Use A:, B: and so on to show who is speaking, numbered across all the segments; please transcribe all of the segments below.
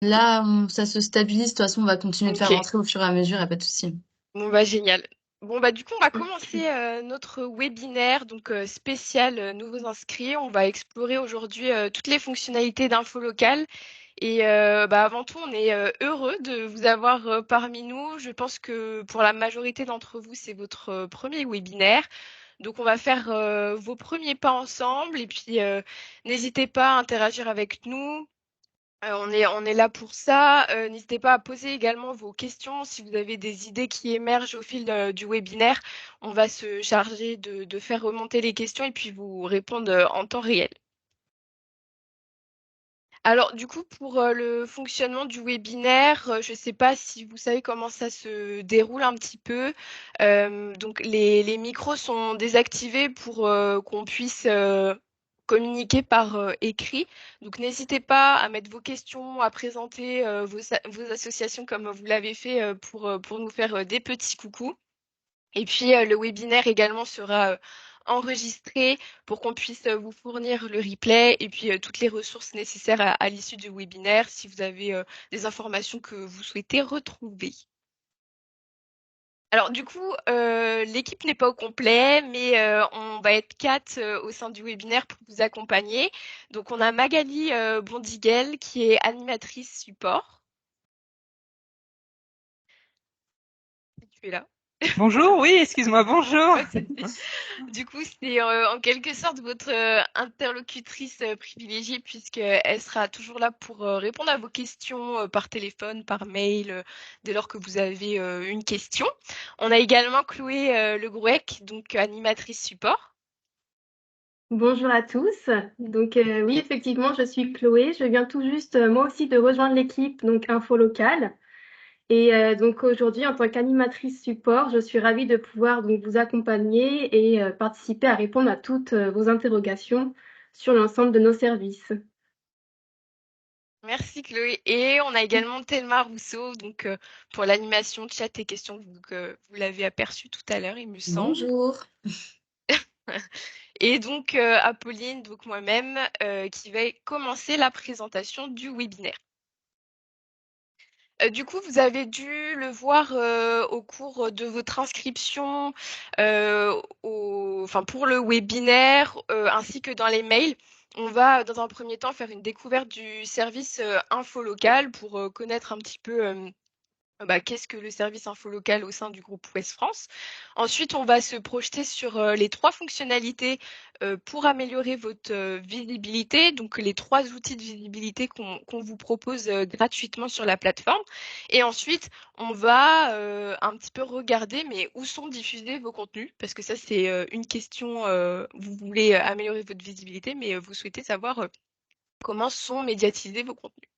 A: Là, ça se stabilise. De toute façon, on va continuer de faire
B: Ok,
A: rentrer au fur et à mesure, y a pas de souci.
B: bon bah génial. Bon bah du coup on va commencer notre webinaire donc spécial nouveaux inscrits. On va explorer aujourd'hui toutes les fonctionnalités d'info locale et bah, avant tout on est heureux de vous avoir parmi nous. Je pense que pour la majorité d'entre vous c'est votre premier webinaire. Donc on va faire vos premiers pas ensemble et puis n'hésitez pas à interagir avec nous. On est là pour ça. N'hésitez pas à poser également vos questions. Si vous avez des idées qui émergent au fil du webinaire, on va se charger de faire remonter les questions et puis vous répondre en temps réel. Alors, du coup, pour le fonctionnement du webinaire, je ne sais pas si vous savez comment ça se déroule un petit peu. Donc, les micros sont désactivés pour qu'on puisse communiquer par écrit. Donc, n'hésitez pas à mettre vos questions, à présenter vos associations comme vous l'avez fait pour nous faire des petits coucous. Et puis, le webinaire également sera enregistré pour qu'on puisse vous fournir le replay et puis toutes les ressources nécessaires à l'issue du webinaire si vous avez des informations que vous souhaitez retrouver. Alors du coup, l'équipe n'est pas au complet, mais on va être quatre au sein du webinaire pour vous accompagner. Donc on a Magali Bondiguel qui est animatrice support. Si tu es là.
C: Bonjour, oui, excuse-moi, bonjour.
B: Ouais, du coup, c'est en quelque sorte votre interlocutrice privilégiée puisqu'elle sera toujours là pour répondre à vos questions par téléphone, par mail, dès lors que vous avez une question. On a également Chloé Le Grouec, donc animatrice support.
D: Bonjour à tous. Donc oui, effectivement, je suis Chloé. Je viens tout juste moi aussi de rejoindre l'équipe donc Info Locale. Et donc aujourd'hui, en tant qu'animatrice support, je suis ravie de pouvoir donc vous accompagner et participer à répondre à toutes vos interrogations sur l'ensemble de nos services.
B: Merci Chloé. Et on a également Thelma Rousseau, donc pour l'animation chat et questions, vous l'avez aperçu tout à l'heure, il me semble.
A: Bonjour.
B: Et donc Apolline, donc moi-même, qui va commencer la présentation du webinaire. Du coup, vous avez dû le voir au cours de votre inscription enfin, pour le webinaire ainsi que dans les mails. On va dans un premier temps faire une découverte du service info local pour connaître un petit peu bah, qu'est-ce que le service info local au sein du groupe Ouest France. Ensuite, on va se projeter sur les trois fonctionnalités pour améliorer votre visibilité, donc les trois outils de visibilité qu'on vous propose gratuitement sur la plateforme. Et ensuite, on va un petit peu regarder, mais où sont diffusés vos contenus, parce que ça, c'est une question, vous voulez améliorer votre visibilité, mais vous souhaitez savoir comment sont médiatisés vos contenus.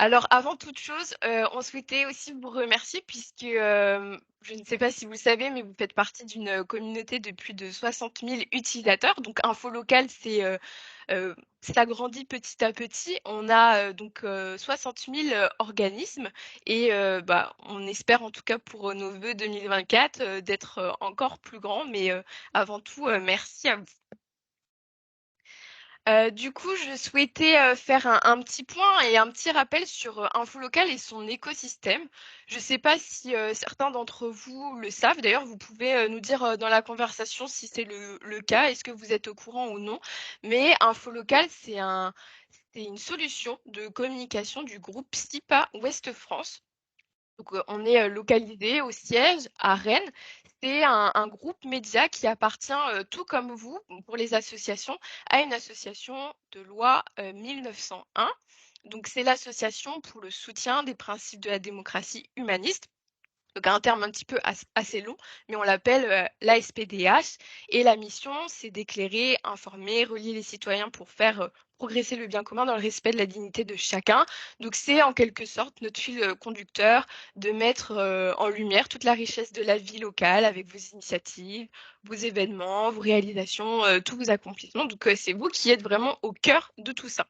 B: Alors, avant toute chose, on souhaitait aussi vous remercier puisque je ne sais pas si vous le savez, mais vous faites partie d'une communauté de plus de 60 000 utilisateurs. Donc, Info Local, ça grandit petit à petit. On a donc 60 000 organismes et bah, on espère en tout cas pour nos vœux 2024 d'être encore plus grand. Mais avant tout, merci à vous. Du coup, je souhaitais faire un petit point et un petit rappel sur Infolocal et son écosystème. Je ne sais pas si certains d'entre vous le savent. D'ailleurs, vous pouvez nous dire dans la conversation si c'est le cas, est-ce que vous êtes au courant ou non. Mais Infolocal, c'est une solution de communication du groupe SIPA Ouest France. Donc, on est localisé au siège à Rennes. C'est un groupe média qui appartient, tout comme vous, pour les associations, à une association de loi 1901. Donc, c'est l'association pour le soutien des principes de la démocratie humaniste. Donc un terme un petit peu assez long, mais on l'appelle l'ASPDH. Et la mission, c'est d'éclairer, informer, relier les citoyens pour faire progresser le bien commun dans le respect de la dignité de chacun. Donc c'est en quelque sorte notre fil conducteur de mettre en lumière toute la richesse de la vie locale avec vos initiatives, vos événements, vos réalisations, tous vos accomplissements. Donc c'est vous qui êtes vraiment au cœur de tout ça.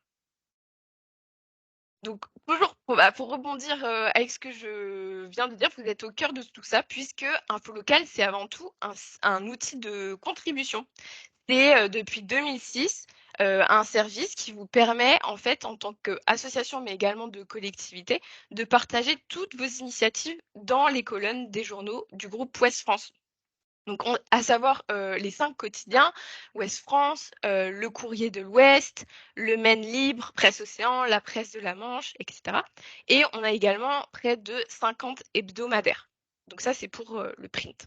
B: Donc, toujours pour rebondir avec ce que je viens de dire, vous êtes au cœur de tout ça, puisque Info Local, c'est avant tout un outil de contribution. C'est depuis 2006. un service qui vous permet, en fait, en tant qu'association, mais également de collectivité, de partager toutes vos initiatives dans les colonnes des journaux du groupe Ouest France. Donc, à savoir les 5 quotidiens, Ouest France, le Courrier de l'Ouest, le Maine Libre, Presse Océan, la Presse de la Manche, etc. Et on a également près de 50 hebdomadaires. Donc ça, c'est pour le print.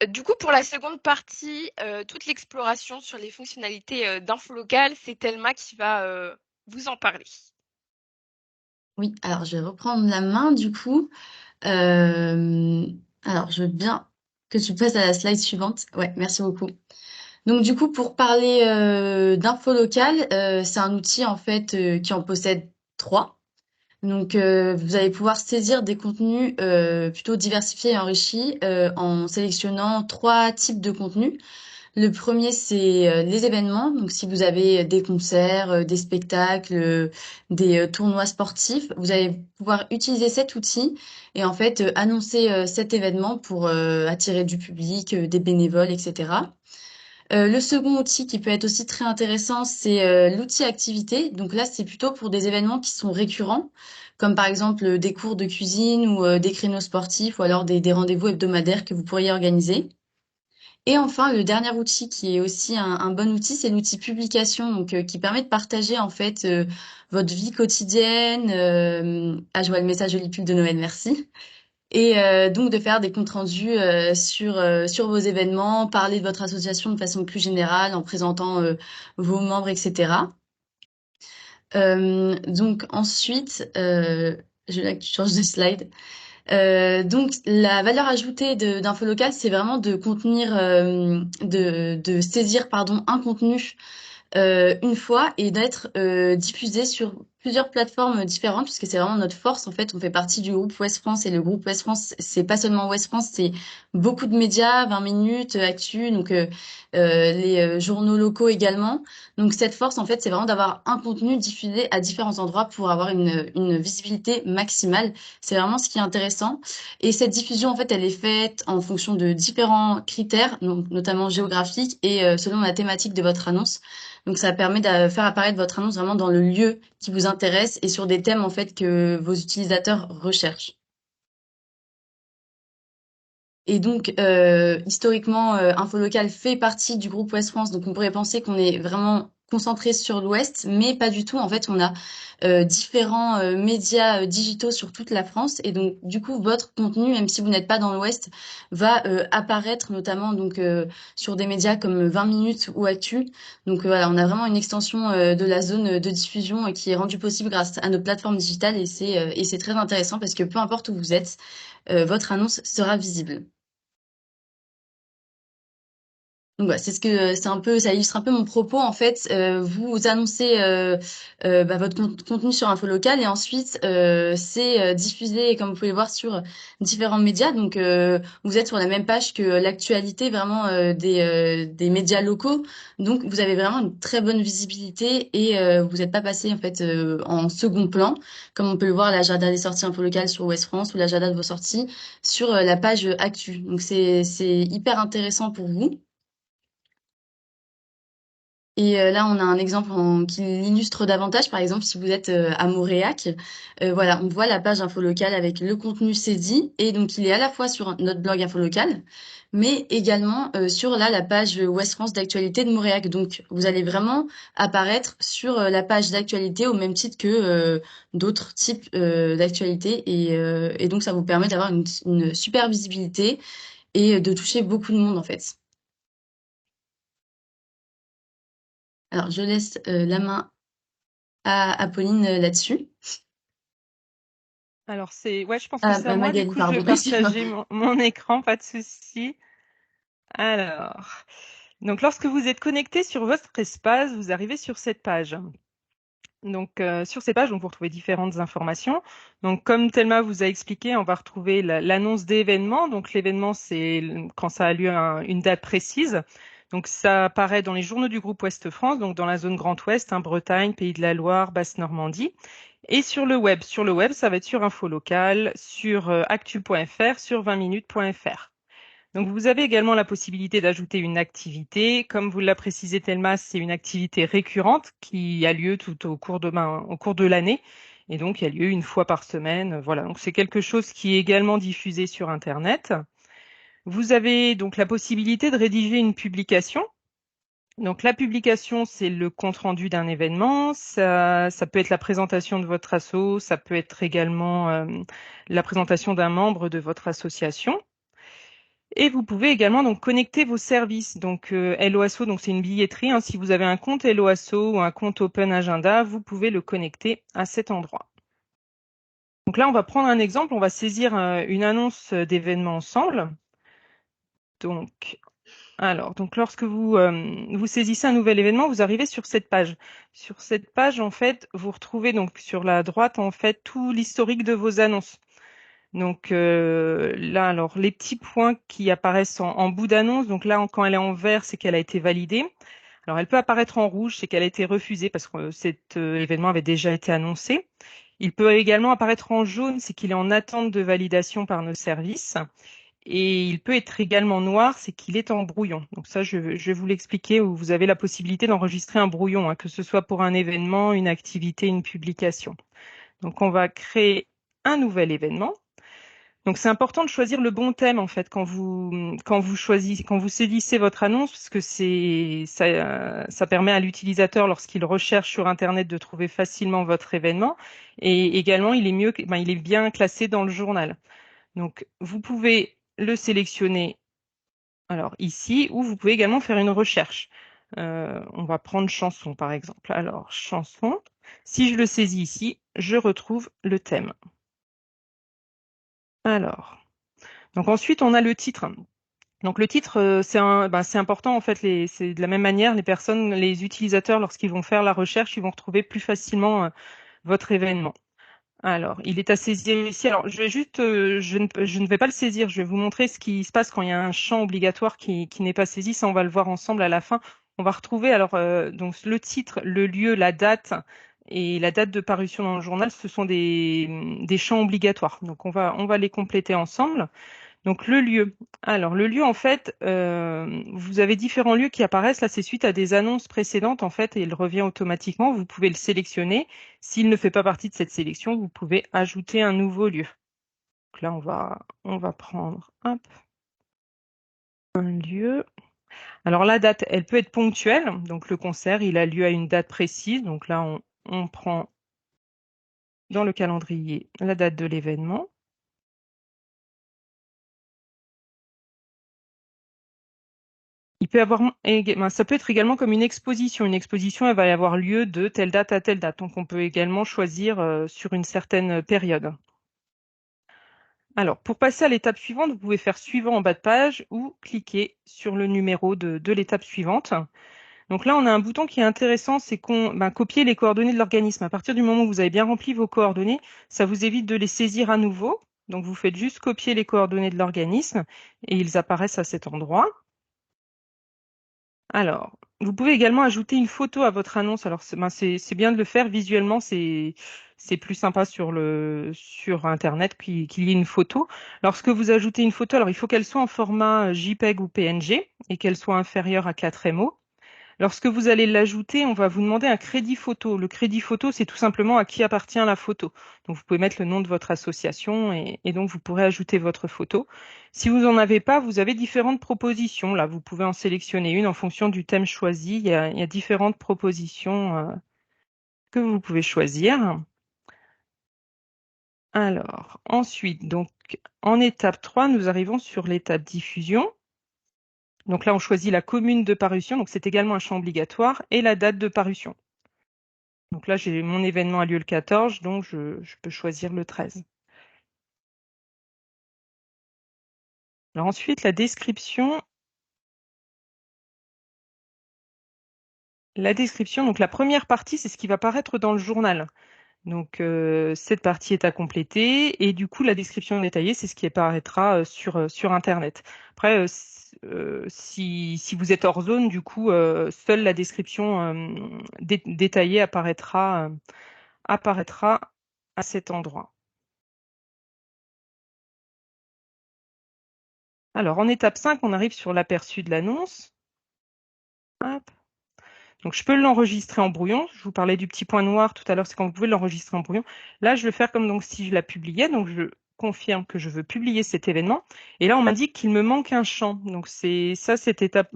B: Du coup, pour la seconde partie, toute l'exploration sur les fonctionnalités d'infolocal, c'est Thelma qui va vous en parler.
A: Oui, alors je vais reprendre la main du coup. Alors, je veux bien que tu passes à la slide suivante. Ouais, merci beaucoup. Donc du coup, pour parler d'infolocal, c'est un outil en fait qui en possède trois. Donc, vous allez pouvoir saisir des contenus plutôt diversifiés et enrichis en sélectionnant trois types de contenus. Le premier, c'est les événements. Donc, si vous avez des concerts, des spectacles, des tournois sportifs, vous allez pouvoir utiliser cet outil et en fait annoncer cet événement pour attirer du public, des bénévoles, etc. Le second outil qui peut être aussi très intéressant, c'est l'outil activité. Donc là, c'est plutôt pour des événements qui sont récurrents, comme par exemple des cours de cuisine ou des créneaux sportifs ou alors des rendez-vous hebdomadaires que vous pourriez organiser. Et enfin, le dernier outil qui est aussi un bon outil, c'est l'outil publication, donc qui permet de partager en fait votre vie quotidienne. Ah, je vois le message joli pull de Noël, merci. Et donc de faire des comptes rendus sur vos événements, parler de votre association de façon plus générale en présentant vos membres, etc. Donc ensuite, je là que tu changes de slide. Donc la valeur ajoutée d'Infolocal, c'est vraiment de contenir, de saisir pardon un contenu une fois et d'être diffusé sur plusieurs plateformes différentes puisque c'est vraiment notre force. En fait, on fait partie du groupe Ouest France et le groupe Ouest France, c'est pas seulement Ouest France, c'est beaucoup de médias, 20 minutes, actu, donc les journaux locaux également. Donc cette force, en fait, c'est vraiment d'avoir un contenu diffusé à différents endroits pour avoir une visibilité maximale. C'est vraiment ce qui est intéressant. Et cette diffusion, en fait, elle est faite en fonction de différents critères, donc notamment géographiques et selon la thématique de votre annonce. Donc ça permet de faire apparaître votre annonce vraiment dans le lieu qui vous intéresse et sur des thèmes en fait que vos utilisateurs recherchent. Et donc, historiquement, Infolocal fait partie du groupe Ouest France, donc on pourrait penser qu'on est vraiment concentré sur l'Ouest, mais pas du tout. En fait, on a différents médias digitaux sur toute la France, et donc du coup, votre contenu, même si vous n'êtes pas dans l'Ouest, va apparaître notamment donc sur des médias comme 20 minutes ou Actu. Donc voilà, on a vraiment une extension de la zone de diffusion qui est rendue possible grâce à nos plateformes digitales, et c'est très intéressant parce que peu importe où vous êtes, votre annonce sera visible. Donc voilà, c'est un peu, ça illustre un peu mon propos en fait. Vous annoncez votre contenu sur Infolocal et ensuite c'est diffusé comme vous pouvez le voir sur différents médias. Donc vous êtes sur la même page que l'actualité vraiment des médias locaux. Donc vous avez vraiment une très bonne visibilité et vous n'êtes pas passé en fait en second plan comme on peut le voir l'agenda des sorties Infolocal sur Ouest France ou l'agenda de vos sorties sur la page Actu. Donc c'est hyper intéressant pour vous. Et là, on a un exemple qui l'illustre davantage. Par exemple, si vous êtes à Montréal, voilà, on voit la page Infolocal avec le contenu saisi. Et donc, il est à la fois sur notre blog Infolocal, mais également sur là, la page Ouest France d'actualité de Montréal. Donc, vous allez vraiment apparaître sur la page d'actualité au même titre que d'autres types d'actualité. Et donc, ça vous permet d'avoir une super visibilité et de toucher beaucoup de monde, en fait. Alors, je laisse la main à Pauline là-dessus.
C: Alors, je pense que
A: Ah,
C: c'est à moi. Du
A: Magali,
C: coup, je vais
A: pardon, excuse-moi.
C: partager mon écran, pas de souci. Alors, donc lorsque vous êtes connecté sur votre espace, vous arrivez sur cette page. Donc, sur cette page, vous retrouvez différentes informations. Donc, comme Thelma vous a expliqué, on va retrouver l'annonce d'événements. Donc, l'événement, c'est quand ça a lieu une date précise. Donc, ça apparaît dans les journaux du groupe Ouest France, donc dans la zone Grand Ouest, Bretagne, Pays de la Loire, Basse-Normandie. Et sur le web, ça va être sur Infolocal, sur actu.fr, sur 20minutes.fr. Donc, vous avez également la possibilité d'ajouter une activité. Comme vous l'a précisé Thelma, c'est une activité récurrente qui a lieu tout au cours de l'année. Et donc, il y a lieu une fois par semaine. Voilà, donc c'est quelque chose qui est également diffusé sur Internet. Vous avez donc la possibilité de rédiger une publication. Donc, la publication, c'est le compte-rendu d'un événement. Ça peut être la présentation de votre asso, ça peut être également la présentation d'un membre de votre association. Et vous pouvez également donc connecter vos services. Donc LOASO, donc c'est une billetterie, hein. Si vous avez un compte LOASO ou un compte Open Agenda, vous pouvez le connecter à cet endroit. Donc là, on va prendre un exemple. On va saisir une annonce d'événement ensemble. Donc lorsque vous saisissez un nouvel événement, vous arrivez sur cette page. Sur cette page, en fait, vous retrouvez donc sur la droite en fait tout l'historique de vos annonces. Donc là, alors les petits points qui apparaissent en bout d'annonce, donc là, quand elle est en vert, c'est qu'elle a été validée. Alors elle peut apparaître en rouge, c'est qu'elle a été refusée parce que cet événement avait déjà été annoncé. Il peut également apparaître en jaune, c'est qu'il est en attente de validation par nos services. Et il peut être également noir, c'est qu'il est en brouillon. Donc ça, je vais vous l'expliquer, où vous avez la possibilité d'enregistrer un brouillon, hein, que ce soit pour un événement, une activité, une publication. Donc on va créer un nouvel événement. Donc c'est important de choisir le bon thème en fait quand vous saisissez votre annonce, parce que ça permet à l'utilisateur lorsqu'il recherche sur Internet de trouver facilement votre événement, et également il est bien classé dans le journal. Donc vous pouvez le sélectionner alors ici, ou vous pouvez également faire une recherche. On va prendre chanson par exemple. Alors chanson, si je le saisis ici, je retrouve le thème. Alors. Donc ensuite, on a le titre. Donc le titre, c'est important en fait. C'est de la même manière, les utilisateurs, lorsqu'ils vont faire la recherche, ils vont retrouver plus facilement votre événement. Alors, il est à saisir ici. Alors, je vais juste, je ne vais pas le saisir. Je vais vous montrer ce qui se passe quand il y a un champ obligatoire qui n'est pas saisi. Ça, on va le voir ensemble à la fin. On va retrouver alors donc le titre, le lieu, la date et la date de parution dans le journal. Ce sont des champs obligatoires. Donc, on va les compléter ensemble. Donc le lieu. Alors le lieu, en fait, vous avez différents lieux qui apparaissent. Là, c'est suite à des annonces précédentes, en fait, et il revient automatiquement. Vous pouvez le sélectionner. S'il ne fait pas partie de cette sélection, vous pouvez ajouter un nouveau lieu. Donc là, on va prendre hop, un lieu. Alors la date, elle peut être ponctuelle. Donc le concert, il a lieu à une date précise. Donc là, on prend dans le calendrier la date de l'événement. Ça peut être également comme une exposition. Une exposition, elle va avoir lieu de telle date à telle date. Donc, on peut également choisir sur une certaine période. Alors, pour passer à l'étape suivante, vous pouvez faire suivant en bas de page ou cliquer sur le numéro de l'étape suivante. Donc là, on a un bouton qui est intéressant, c'est copier les coordonnées de l'organisme. À partir du moment où vous avez bien rempli vos coordonnées, ça vous évite de les saisir à nouveau. Donc, vous faites juste copier les coordonnées de l'organisme et ils apparaissent à cet endroit. Alors, vous pouvez également ajouter une photo à votre annonce. Alors, c'est bien de le faire visuellement, c'est plus sympa sur Internet qu'il y ait une photo. Lorsque vous ajoutez une photo, alors il faut qu'elle soit en format JPEG ou PNG et qu'elle soit inférieure à 4 MO. Lorsque vous allez l'ajouter, on va vous demander un crédit photo. Le crédit photo, c'est tout simplement à qui appartient la photo. Donc, vous pouvez mettre le nom de votre association et donc vous pourrez ajouter votre photo. Si vous n'en avez pas, vous avez différentes propositions. Là, vous pouvez en sélectionner une en fonction du thème choisi. Il y a différentes propositions que vous pouvez choisir. Alors, ensuite, donc, en étape 3, nous arrivons sur l'étape diffusion. Donc là, on choisit la commune de parution, donc c'est également un champ obligatoire, et la date de parution. Donc là, mon événement a lieu le 14, donc je peux choisir le 13. Alors ensuite, la description. La description, donc la première partie, c'est ce qui va apparaître dans le journal. Donc cette partie est à compléter et du coup, la description détaillée, c'est ce qui apparaîtra sur Internet. Après, si vous êtes hors zone, du coup, seule la description détaillée apparaîtra à cet endroit. Alors, en étape 5, on arrive sur l'aperçu de l'annonce. Hop. Donc, je peux l'enregistrer en brouillon. Je vous parlais du petit point noir tout à l'heure, c'est quand vous pouvez l'enregistrer en brouillon. Là, je vais faire comme donc, si je la publiais. Donc, je confirme que je veux publier cet événement. Et là, on m'indique qu'il me manque un champ. Donc, c'est ça, cette étape.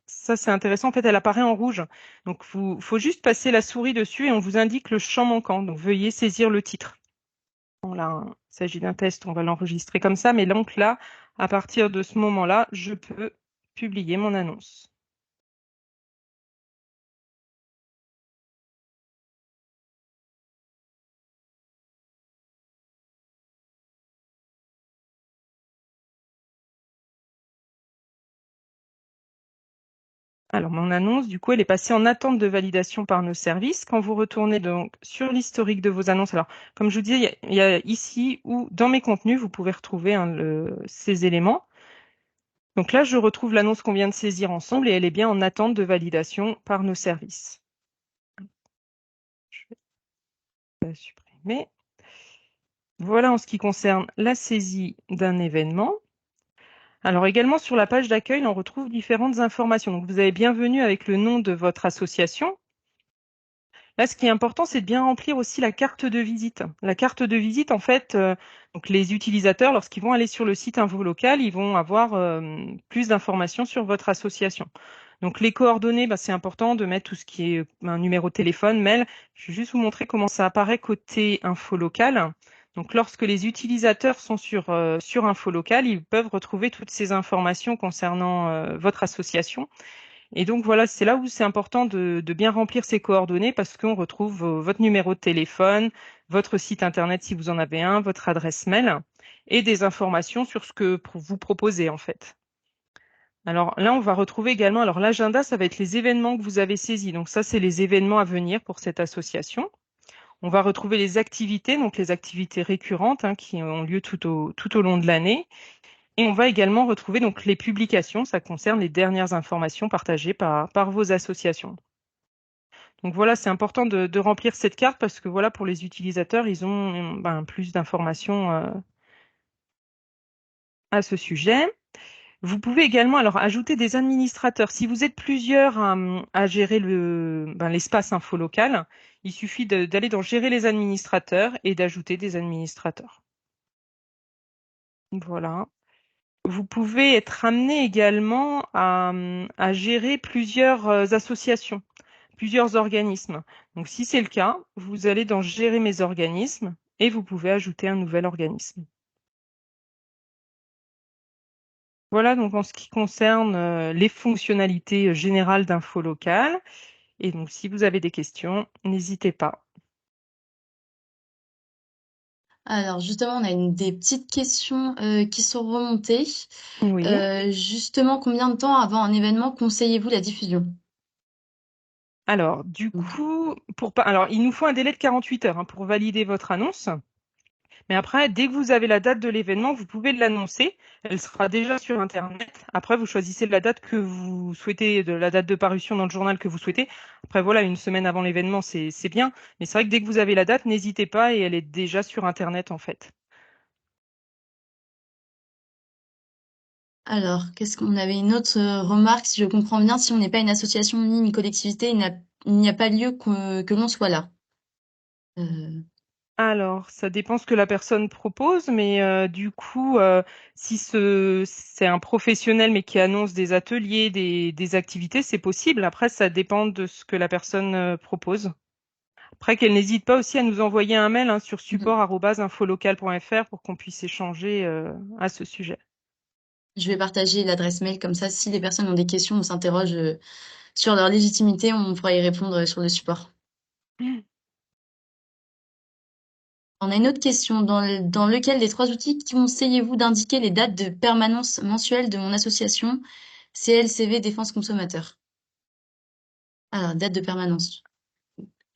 C: Ça, c'est intéressant. En fait, elle apparaît en rouge. Donc, faut juste passer la souris dessus et on vous indique le champ manquant. Donc, veuillez saisir le titre. Bon, là, il s'agit d'un test, on va l'enregistrer comme ça. Mais donc là, à partir de ce moment-là, je peux publier mon annonce. Alors, mon annonce, du coup, elle est passée en attente de validation par nos services. Quand vous retournez donc sur l'historique de vos annonces, alors, comme je vous disais, il y a ici ou dans mes contenus, vous pouvez retrouver ces éléments. Donc là, je retrouve l'annonce qu'on vient de saisir ensemble et elle est bien en attente de validation par nos services. Je vais la supprimer. Voilà en ce qui concerne la saisie d'un événement. Alors également sur la page d'accueil, on retrouve différentes informations. Donc vous avez bienvenue avec le nom de votre association. Là, ce qui est important, c'est de bien remplir aussi la carte de visite. La carte de visite, en fait, donc les utilisateurs, lorsqu'ils vont aller sur le site Info Local, ils vont avoir plus d'informations sur votre association. Donc les coordonnées, bah, c'est important de mettre tout ce qui est un numéro de téléphone, mail. Je vais juste vous montrer comment ça apparaît côté Info Local. Donc lorsque les utilisateurs sont sur Info Local, ils peuvent retrouver toutes ces informations concernant votre association. Et donc voilà, c'est là où c'est important de bien remplir ces coordonnées parce qu'on retrouve votre numéro de téléphone, votre site internet si vous en avez un, votre adresse mail et des informations sur ce que vous proposez en fait. Alors là, on va retrouver également, alors l'agenda, ça va être les événements que vous avez saisis. Donc ça, c'est les événements à venir pour cette association. On va retrouver les activités, donc les activités récurrentes qui ont lieu tout au long de l'année. Et on va également retrouver donc les publications, ça concerne les dernières informations partagées par vos associations. Donc voilà, c'est important de remplir cette carte parce que voilà, pour les utilisateurs, ils ont plus d'informations à ce sujet. Vous pouvez également alors ajouter des administrateurs. Si vous êtes plusieurs à gérer l'espace info local, il suffit d'aller dans Gérer les administrateurs et d'ajouter des administrateurs. Voilà. Vous pouvez être amené également à gérer plusieurs associations, plusieurs organismes. Donc si c'est le cas, vous allez dans Gérer mes organismes et vous pouvez ajouter un nouvel organisme. Voilà donc en ce qui concerne les fonctionnalités générales d'Info Local. Et donc si vous avez des questions, n'hésitez pas.
A: Alors justement, on a des petites questions qui sont remontées.
C: Oui.
A: Justement, combien de temps avant un événement conseillez-vous la diffusion?
C: Alors du coup, alors il nous faut un délai de 48 heures pour valider votre annonce. Mais après, dès que vous avez la date de l'événement, vous pouvez l'annoncer. Elle sera déjà sur Internet. Après, vous choisissez la date que vous souhaitez, de la date de parution dans le journal que vous souhaitez. Après, voilà, une semaine avant l'événement, c'est bien. Mais c'est vrai que dès que vous avez la date, n'hésitez pas et elle est déjà sur Internet en fait.
A: Alors, qu'est-ce qu'on avait une autre remarque, si je comprends bien, si on n'est pas une association ni une collectivité, il n'y a pas lieu que l'on soit là. Euh,
C: Alors, ça dépend ce que la personne propose, mais du coup, si c'est un professionnel mais qui annonce des ateliers, des activités, c'est possible. Après, ça dépend de ce que la personne propose. Après, qu'elle n'hésite pas aussi à nous envoyer un mail sur
A: mhm.
C: support@infolocal.fr pour qu'on puisse échanger à ce sujet.
A: Je vais partager l'adresse mail comme ça, si les personnes ont des questions ou s'interrogent sur leur légitimité, on pourra y répondre sur le support. On a une autre question. Dans lequel des trois outils conseillez-vous d'indiquer les dates de permanence mensuelle de mon association CLCV Défense Consommateur? Alors, date de permanence.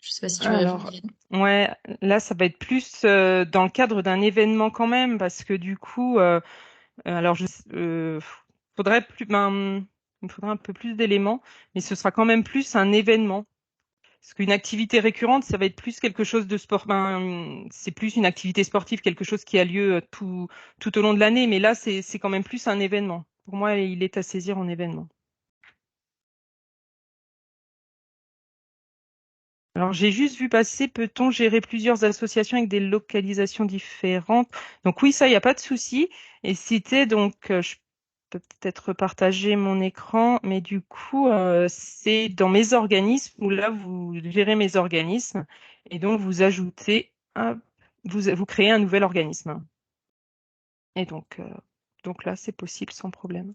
A: Je sais pas si tu veux répondre,
C: Alors,
A: Irène.
C: ouais, là, ça va être plus dans le cadre d'un événement quand même, parce que du coup, alors, faudrait plus, il me faudrait un peu plus d'éléments, mais ce sera quand même plus un événement. Parce qu'une activité récurrente, ça va être plus quelque chose de sport. C'est plus une activité sportive, quelque chose qui a lieu tout au long de l'année. Mais là, c'est quand même plus un événement. Pour moi, il est à saisir en événement. Alors, j'ai juste vu passer, peut-on gérer plusieurs associations avec des localisations différentes? Donc oui, ça, il n'y a pas de souci. Et c'était donc, je peux peut-être partager mon écran, mais du coup, c'est dans mes organismes où là, vous gérez mes organismes et donc vous ajoutez, vous créez un nouvel organisme. Et donc là, c'est possible sans problème.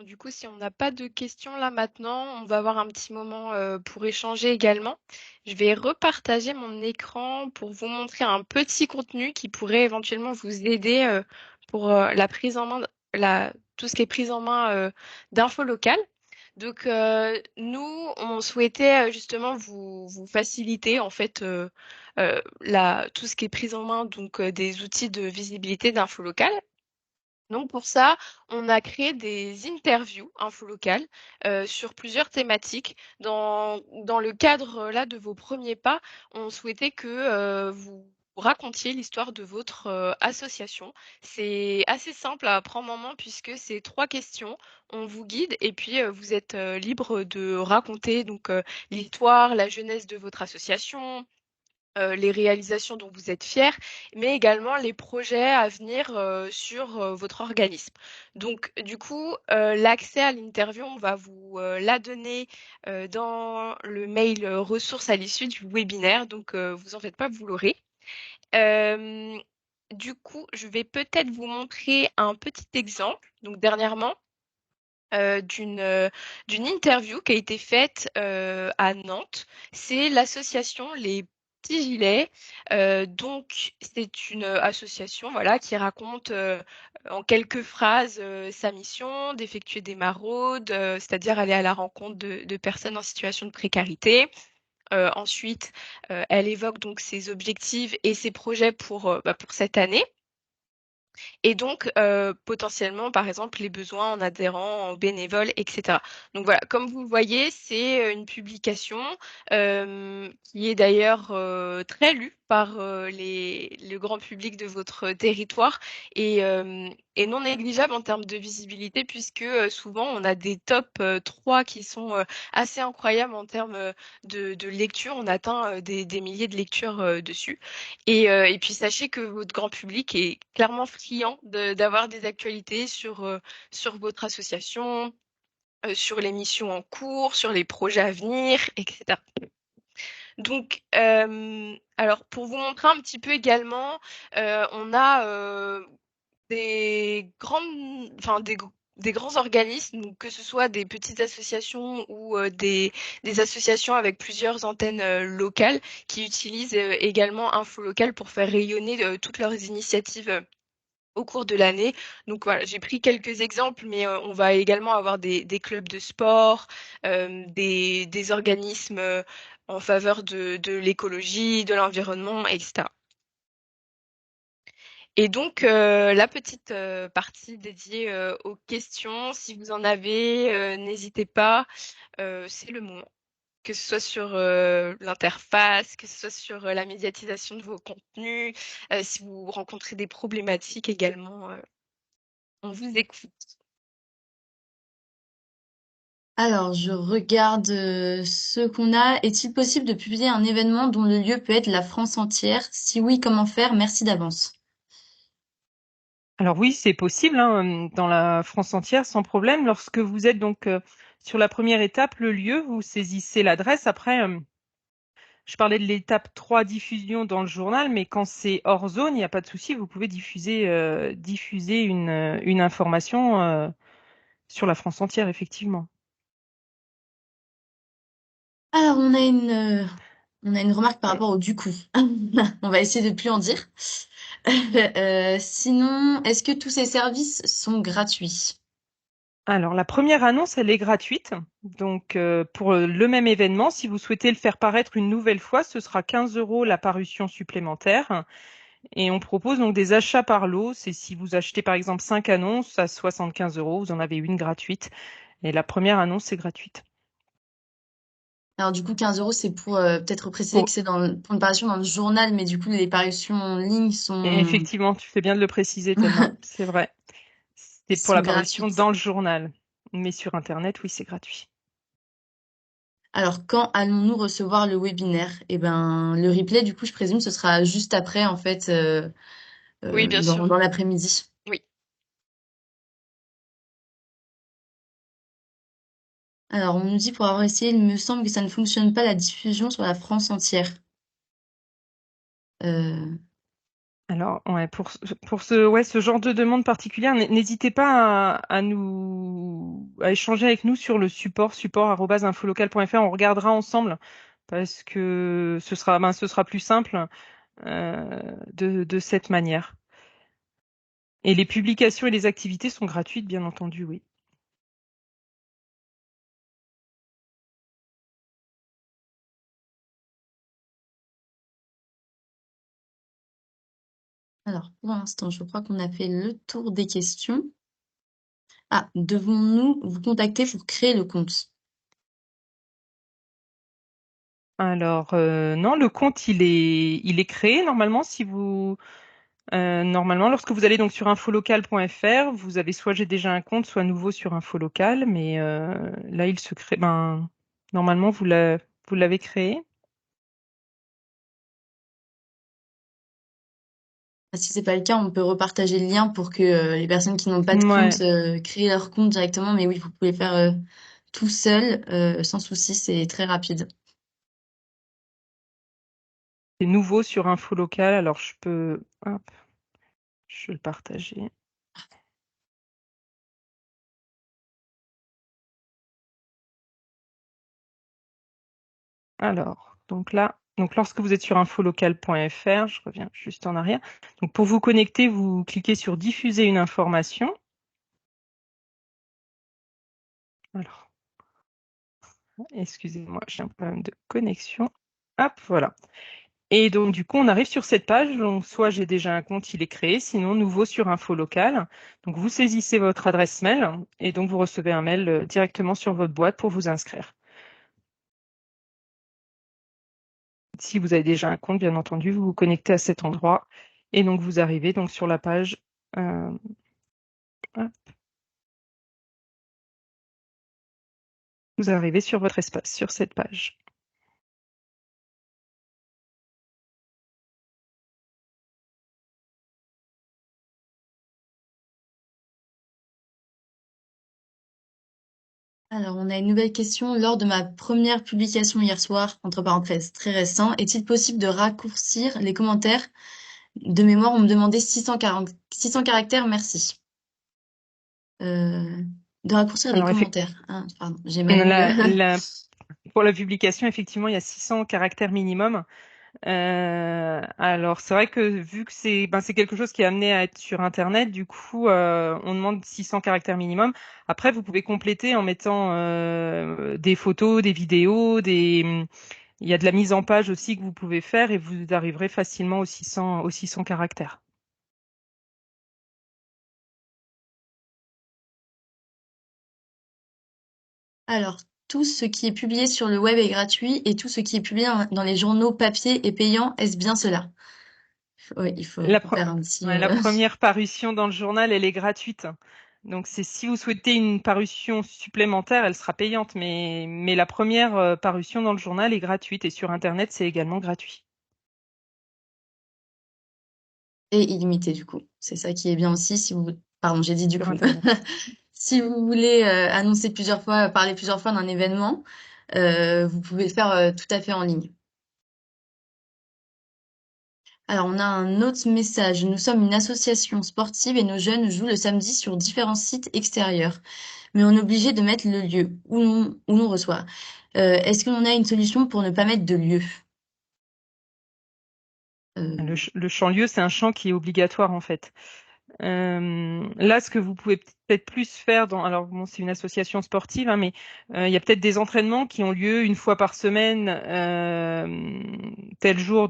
B: Du coup, si on n'a pas de questions là maintenant, on va avoir un petit moment pour échanger également. Je vais repartager mon écran pour vous montrer un petit contenu qui pourrait éventuellement vous aider pour la prise en main, tout ce qui est prise en main d'infos locales. Donc, nous, on souhaitait justement vous faciliter en fait tout ce qui est prise en main donc des outils de visibilité d'infos locales. Donc pour ça, on a créé des interviews infolocales sur plusieurs thématiques. Dans le cadre là de vos premiers pas, on souhaitait que vous racontiez l'histoire de votre association. C'est assez simple à prendre en main puisque c'est 3 questions. On vous guide et puis vous êtes libre de raconter donc l'histoire, la jeunesse de votre association, les réalisations dont vous êtes fiers, mais également les projets à venir sur votre organisme. Donc, du coup, l'accès à l'interview, on va vous la donner dans le mail ressources à l'issue du webinaire. Donc, vous en faites pas, vous l'aurez. Euh, du coup, je vais peut-être vous montrer un petit exemple. Donc, dernièrement, d'une interview qui a été faite à Nantes. C'est l'association Les Petits Gilets. Donc, c'est une association voilà, qui raconte en quelques phrases sa mission d'effectuer des maraudes, c'est-à-dire aller à la rencontre de personnes en situation de précarité. Ensuite, elle évoque donc ses objectifs et ses projets pour cette année. Et donc, potentiellement, par exemple, les besoins en adhérents, en bénévoles, etc. Donc voilà, comme vous le voyez, c'est une publication qui est d'ailleurs très lue par le grand public de votre territoire et non négligeable en termes de visibilité puisque souvent on a des top 3 qui sont assez incroyables en termes de lecture. On atteint des milliers de lectures dessus. Et puis sachez que votre grand public est clairement friand d'avoir des actualités sur votre association, sur les missions en cours, sur les projets à venir, etc. Donc, alors pour vous montrer un petit peu également, on a des grandes, enfin des grands organismes, donc que ce soit des petites associations ou des associations avec plusieurs antennes locales qui utilisent également Info Local pour faire rayonner toutes leurs initiatives au cours de l'année. Donc voilà, j'ai pris quelques exemples, mais on va également avoir des clubs de sport, des organismes en faveur de l'écologie, de l'environnement, etc. Et donc, la petite partie dédiée aux questions, si vous en avez, n'hésitez pas, c'est le moment. Que ce soit sur l'interface, que ce soit sur la médiatisation de vos contenus, si vous rencontrez des problématiques également, on vous écoute.
A: Alors, je regarde ce qu'on a. Est-il possible de publier un événement dont le lieu peut être la France entière? Si oui, comment faire? Merci d'avance.
C: Alors oui, c'est possible hein, dans la France entière sans problème. Lorsque vous êtes donc sur la première étape, le lieu, vous saisissez l'adresse. Après, je parlais de l'étape 3 diffusion dans le journal, mais quand c'est hors zone, il n'y a pas de souci, vous pouvez diffuser une information sur la France entière, effectivement.
A: Alors, on a une remarque par rapport au du coup. On va essayer de plus en dire. Sinon, est-ce que tous ces services sont gratuits?
C: Alors, la première annonce, elle est gratuite. Donc, pour le même événement, si vous souhaitez le faire paraître une nouvelle fois, ce sera 15 € la parution supplémentaire. Et on propose donc des achats par lot. C'est si vous achetez par exemple 5 annonces à 75 €, vous en avez une gratuite. Et la première annonce, c'est gratuite.
A: Alors du coup, 15 euros, c'est pour peut-être préciser
C: Pour...
A: que c'est pour une parution dans le journal, mais du coup, les parutions en ligne
C: Et
A: sont,
C: effectivement, tu fais bien de le préciser, Thelma. C'est vrai. C'est pour
A: sont
C: la parution
A: gratuites.
C: dans le journal. Mais sur Internet, oui, c'est gratuit.
A: Alors, quand allons-nous recevoir le webinaire? Eh ben, le replay, du coup, je présume, ce sera juste après, en fait,
B: Oui, bien sûr.
A: dans l'après-midi.
B: Oui.
A: Alors, on nous dit pour avoir essayé, il me semble que ça ne fonctionne pas la diffusion sur la France entière. Euh,
C: Alors, ouais, pour ce genre de demande particulière, n'hésitez pas à échanger avec nous sur le support@infolocal.fr. On regardera ensemble parce que ce sera plus simple de cette manière. Et les publications et les activités sont gratuites, bien entendu, oui.
A: alors, pour l'instant, je crois qu'on a fait le tour des questions. Ah, devons-nous vous contacter pour créer le compte?
C: Alors, non, le compte, il est créé normalement normalement, lorsque vous allez donc sur infolocal.fr, vous avez soit j'ai déjà un compte, soit nouveau sur Infolocal, mais là, il se crée. Ben, normalement, vous l'avez créé.
A: Si c'est pas le cas, on peut repartager le lien pour que les personnes qui n'ont pas de
C: Ouais,
A: compte créent leur compte directement. Mais oui, vous pouvez le faire tout seul, sans souci, c'est très rapide.
C: c'est nouveau sur Infolocal, alors hop, je vais le partager. Alors, donc lorsque vous êtes sur infolocal.fr, je reviens juste en arrière. Donc, pour vous connecter, vous cliquez sur diffuser une information. Alors, excusez-moi, j'ai un problème de connexion. Hop, voilà. Et donc, du coup, on arrive sur cette page. Donc, soit j'ai déjà un compte, il est créé, sinon nouveau sur Infolocal. Donc, vous saisissez votre adresse mail et donc vous recevez un mail directement sur votre boîte pour vous inscrire. Si vous avez déjà un compte, bien entendu, vous vous connectez à cet endroit et donc vous arrivez donc sur la page. euh, hop, vous arrivez sur votre espace, sur cette page.
A: Alors, on a une nouvelle question. Lors de ma première publication hier soir, entre parenthèses, très récent, est-il possible de raccourcir les commentaires? De mémoire, on me demandait 600 caractères, merci. Euh, de raccourcir les
C: Alors,
A: commentaires. Ah, pardon, j'ai mal lu.
C: la- pour la publication, effectivement, il y a 600 caractères minimum. Alors, c'est vrai que vu que c'est quelque chose qui est amené à être sur Internet, du coup, on demande 600 caractères minimum. Après, vous pouvez compléter en mettant des photos, des vidéos, il y a de la mise en page aussi que vous pouvez faire et vous arriverez facilement aux 600 caractères.
A: Alors, tout ce qui est publié sur le web est gratuit et tout ce qui est publié dans les journaux papier est payant. Est-ce bien cela? Oui,
C: La,
A: faut
C: pre-
A: faire un petit.
C: ouais, la première parution dans le journal, elle est gratuite. Donc, c'est si vous souhaitez une parution supplémentaire, elle sera payante, mais la première parution dans le journal est gratuite et sur Internet, c'est également gratuit.
A: Et illimité, du coup. C'est ça qui est bien aussi. Si vous... Pardon, j'ai dit du
C: Sur
A: coup.
C: Internet.
A: Si vous voulez annoncer plusieurs fois, parler plusieurs fois d'un événement, vous pouvez le faire tout à fait en ligne. Alors, on a un autre message. Nous sommes une association sportive et nos jeunes jouent le samedi sur différents sites extérieurs. Mais on est obligé de mettre le lieu où l'on reçoit. Est-ce qu'on a une solution pour ne pas mettre de lieu?
C: Le,
A: Euh,
C: ch- le champ-lieu, c'est un champ qui est obligatoire en fait. Là, ce que vous pouvez peut-être plus faire alors bon, c'est une association sportive, hein, mais il y a peut-être des entraînements qui ont lieu une fois par semaine, tel jour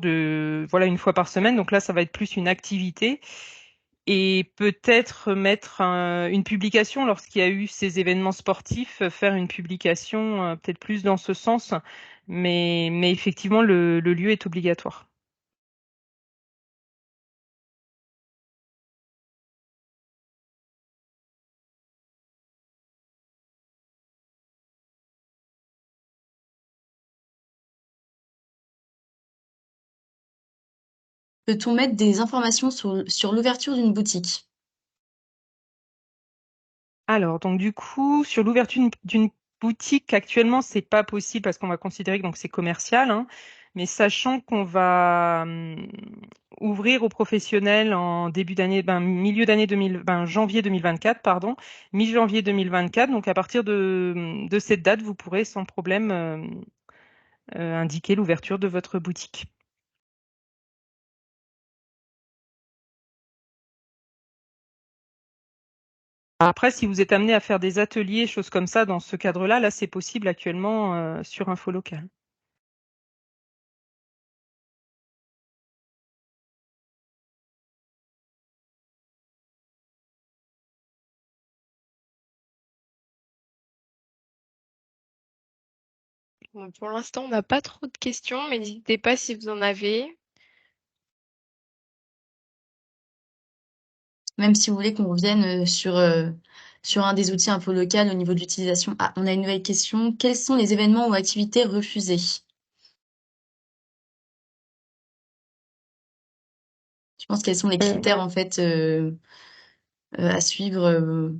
C: voilà, une fois par semaine. Donc là, ça va être plus une activité et peut-être mettre une publication lorsqu'il y a eu ces événements sportifs, faire une publication peut-être plus dans ce sens, mais effectivement, le lieu est obligatoire.
A: Peut-on mettre des informations sur l'ouverture d'une boutique?
C: Alors, donc du coup, sur l'ouverture d'une boutique, actuellement, c'est pas possible parce qu'on va considérer que donc c'est commercial, hein, mais sachant qu'on va ouvrir aux professionnels en début d'année, milieu d'année 2000, janvier 2024, pardon, mi-janvier 2024. Donc à partir de cette date, vous pourrez sans problème indiquer l'ouverture de votre boutique. Après, si vous êtes amené à faire des ateliers, choses comme ça, dans ce cadre-là, là, c'est possible actuellement sur Info Local.
B: Bon, pour l'instant, on n'a pas trop de questions, mais n'hésitez pas si vous en avez.
A: Même si vous voulez qu'on revienne sur un des outils info local au niveau de l'utilisation. Ah, on a une nouvelle question. Quels sont les événements ou activités refusés? Je pense quels sont les critères en fait à suivre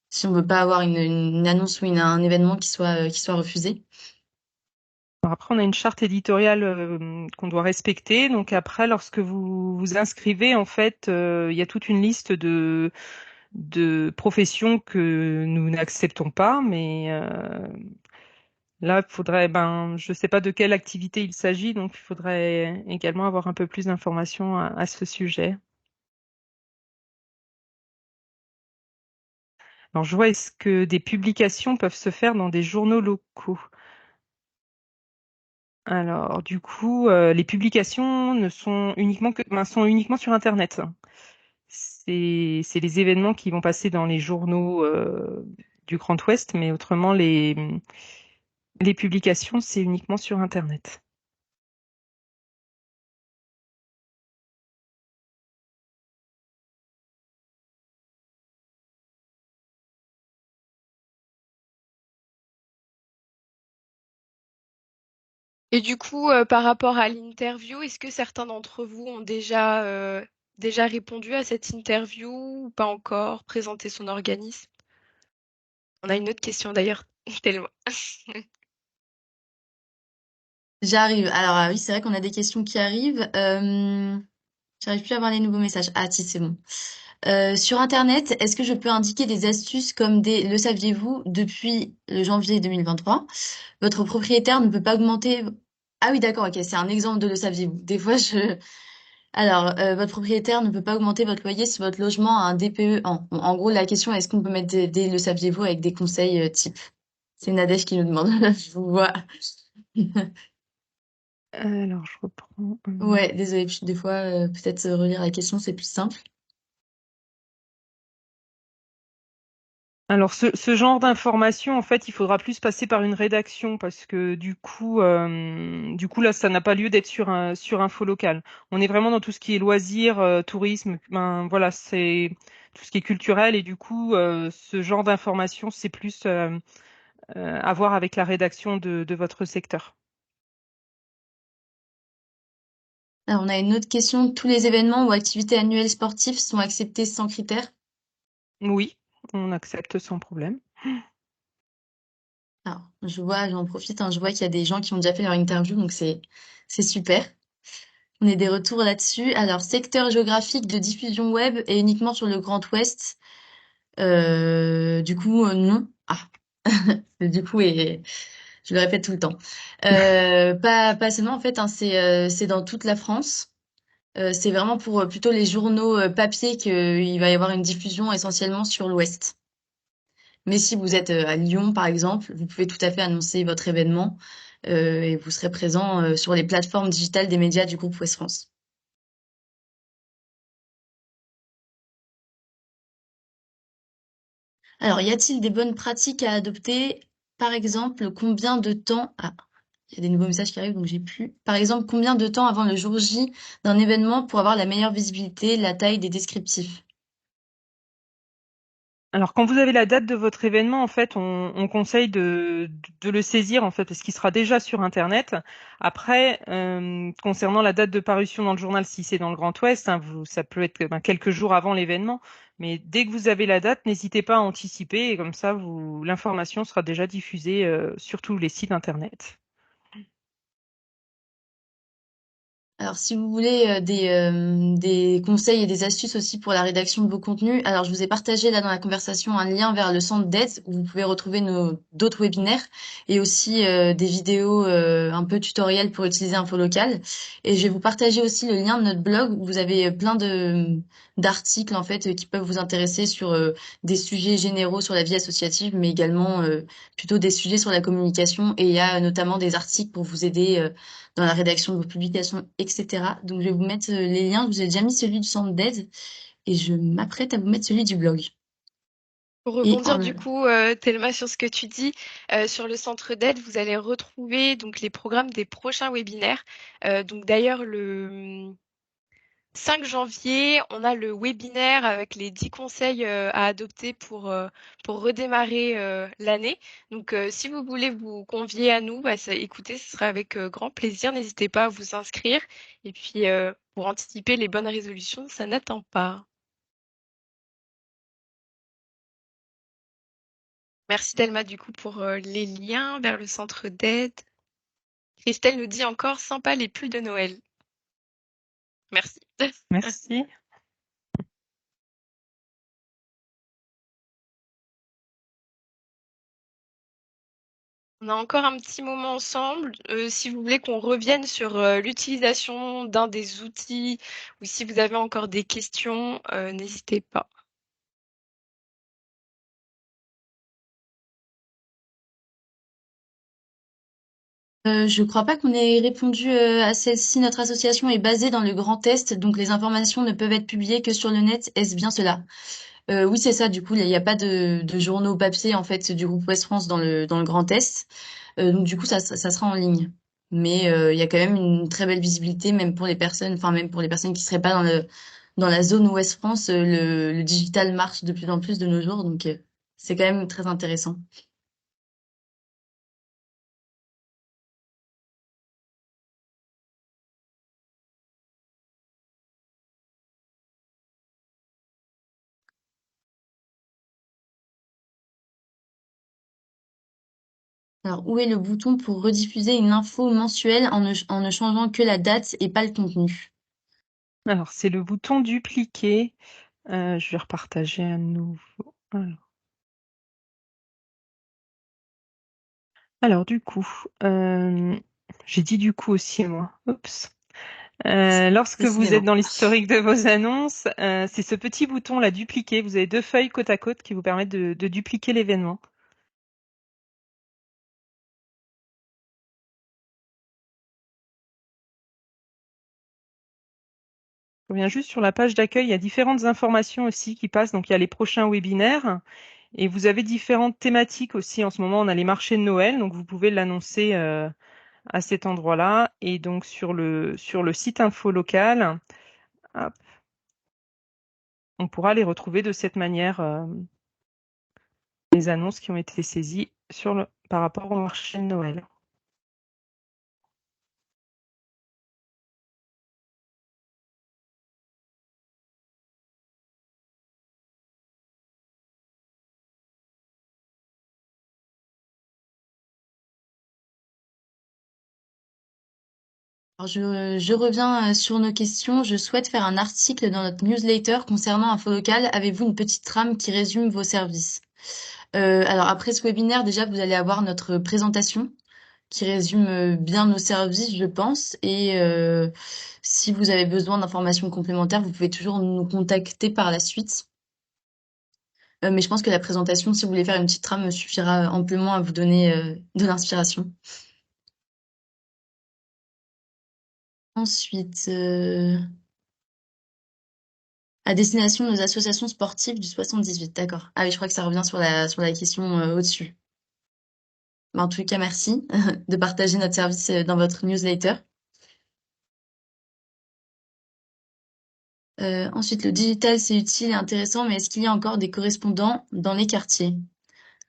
A: si on veut pas avoir une annonce ou un événement qui soit refusé.
C: Alors après, on a une charte éditoriale qu'on doit respecter. Donc après, lorsque vous vous inscrivez, en fait, il y a toute une liste de professions que nous n'acceptons pas. Mais là, il faudrait, je ne sais pas de quelle activité il s'agit, donc il faudrait également avoir un peu plus d'informations à ce sujet. Alors, je vois, est-ce que des publications peuvent se faire dans des journaux locaux? Alors, du coup, les publications ne sont sont uniquement sur Internet. C'est les événements qui vont passer dans les journaux du Grand Ouest, mais autrement, les publications, c'est uniquement sur Internet.
B: Et du coup, par rapport à l'interview, est-ce que certains d'entre vous ont déjà répondu à cette interview ou pas encore, présenté son organisme? On a une autre question d'ailleurs, tellement.
A: J'arrive. Alors oui, c'est vrai qu'on a des questions qui arrivent. J'arrive plus à voir les nouveaux messages. Ah si, c'est bon. Sur Internet, est-ce que je peux indiquer des astuces comme le saviez-vous depuis le janvier 2023? Votre propriétaire ne peut pas augmenter. Ah oui, d'accord, ok, c'est un exemple de le saviez-vous. Des fois, Alors, votre propriétaire ne peut pas augmenter votre loyer si votre logement a un DPE 1. En gros, la question est-ce qu'on peut mettre le saviez-vous avec des conseils type? C'est Nadège qui nous demande. Je vous vois.
C: Alors, je reprends.
A: Ouais, désolée, des fois, peut-être relire la question, c'est plus simple.
C: Alors, ce genre d'information, en fait, il faudra plus passer par une rédaction parce que du coup là, ça n'a pas lieu d'être sur Info Local. On est vraiment dans tout ce qui est loisirs, tourisme. Voilà, c'est tout ce qui est culturel et du coup, ce genre d'information, c'est plus à voir avec la rédaction de votre secteur.
A: Alors, on a une autre question. Tous les événements ou activités annuelles sportives sont acceptés sans critères?
C: Oui, on accepte sans problème.
A: Alors, j'en profite, hein, je vois qu'il y a des gens qui ont déjà fait leur interview, donc c'est super. On a des retours là-dessus. Alors, secteur géographique de diffusion web et uniquement sur le Grand Ouest. Du coup, non. Ah, du coup, et je le répète tout le temps. Pas seulement, en fait, hein, c'est dans toute la France. C'est vraiment pour plutôt les journaux papier qu'il va y avoir une diffusion essentiellement sur l'Ouest. Mais si vous êtes à Lyon, par exemple, vous pouvez tout à fait annoncer votre événement et vous serez présent sur les plateformes digitales des médias du groupe Ouest France. Alors, y a-t-il des bonnes pratiques à adopter? Par exemple, combien de temps... Ah, il y a des nouveaux messages qui arrivent, donc j'ai plus. Par exemple, combien de temps avant le jour J d'un événement pour avoir la meilleure visibilité, la taille des descriptifs?
C: Alors, quand vous avez la date de votre événement, en fait, on conseille de le saisir, en fait, parce qu'il sera déjà sur Internet. Après, concernant la date de parution dans le journal, si c'est dans le Grand Ouest, hein, ça peut être quelques jours avant l'événement. Mais dès que vous avez la date, n'hésitez pas à anticiper, et comme ça, l'information sera déjà diffusée sur tous les sites Internet.
A: Alors, si vous voulez des conseils et des astuces aussi pour la rédaction de vos contenus, alors je vous ai partagé là dans la conversation un lien vers le centre d'aide où vous pouvez retrouver nos d'autres webinaires et aussi des vidéos un peu tutoriels pour utiliser Info Local. Et je vais vous partager aussi le lien de notre blog où vous avez plein de d'articles en fait qui peuvent vous intéresser sur des sujets généraux sur la vie associative, mais également plutôt des sujets sur la communication. Et il y a notamment des articles pour vous aider dans la rédaction de vos publications, etc. Donc, je vais vous mettre les liens. Je vous ai déjà mis celui du centre d'aide et je m'apprête à vous mettre celui du blog.
B: Pour
A: Et
B: rebondir du coup, Thelma, sur ce que tu dis, sur le centre d'aide, vous allez retrouver donc les programmes des prochains webinaires. Donc d'ailleurs, le 5 janvier, on a le webinaire avec les 10 conseils à adopter pour redémarrer l'année. Donc, si vous voulez vous convier à nous, bah, écoutez, ce sera avec grand plaisir. N'hésitez pas à vous inscrire. Et puis, pour anticiper les bonnes résolutions, ça n'attend pas. Merci Thelma du coup pour les liens vers le centre d'aide. Christelle nous dit encore sympa les pulls de Noël. Merci.
C: Merci.
B: On a encore un petit moment ensemble. Si vous voulez qu'on revienne sur l'utilisation d'un des outils ou si vous avez encore des questions, n'hésitez pas.
A: je crois pas qu'on ait répondu à celle-ci. Notre association est basée dans le Grand Est, donc les informations ne peuvent être publiées que sur le net. Est-ce bien cela? Oui, c'est ça. Du coup, il n'y a pas de journaux papier en fait du groupe Ouest France dans le Grand Est. Donc du coup, ça sera en ligne. Mais il y a quand même une très belle visibilité, même pour les personnes, enfin même pour les personnes qui seraient pas dans la zone Ouest France, le digital marche de plus en plus de nos jours, donc c'est quand même très intéressant. Alors, où est le bouton pour rediffuser une info mensuelle en ne changeant que la date et pas le contenu?
C: Alors, c'est le bouton dupliquer. Je vais repartager à nouveau. Alors, du coup, j'ai dit du coup aussi, moi. Oups. Lorsque vous êtes
A: Décidément.
C: dans l'historique de vos annonces, c'est ce petit bouton-là, dupliquer. Vous avez deux feuilles côte à côte qui vous permettent de dupliquer l'événement. Je reviens juste sur la page d'accueil. Il y a différentes informations aussi qui passent. Donc, il y a les prochains webinaires et vous avez différentes thématiques aussi. En ce moment, on a les marchés de Noël. Donc, vous pouvez l'annoncer à cet endroit-là. Et donc, sur le site info local, hop, on pourra les retrouver de cette manière, les annonces qui ont été saisies par rapport au marché de Noël.
A: Alors je reviens sur nos questions. Je souhaite faire un article dans notre newsletter concernant Info Local. Avez-vous une petite trame qui résume vos services? Alors après ce webinaire, déjà, vous allez avoir notre présentation qui résume bien nos services, je pense. Et si vous avez besoin d'informations complémentaires, vous pouvez toujours nous contacter par la suite. Mais je pense que la présentation, si vous voulez faire une petite trame, suffira amplement à vous donner de l'inspiration. Ensuite, à destination de nos associations sportives du 78. D'accord. Ah oui, je crois que ça revient sur la question au-dessus. En tout cas, merci de partager notre service dans votre newsletter. Ensuite, le digital, c'est utile et intéressant, mais est-ce qu'il y a encore des correspondants dans les quartiers?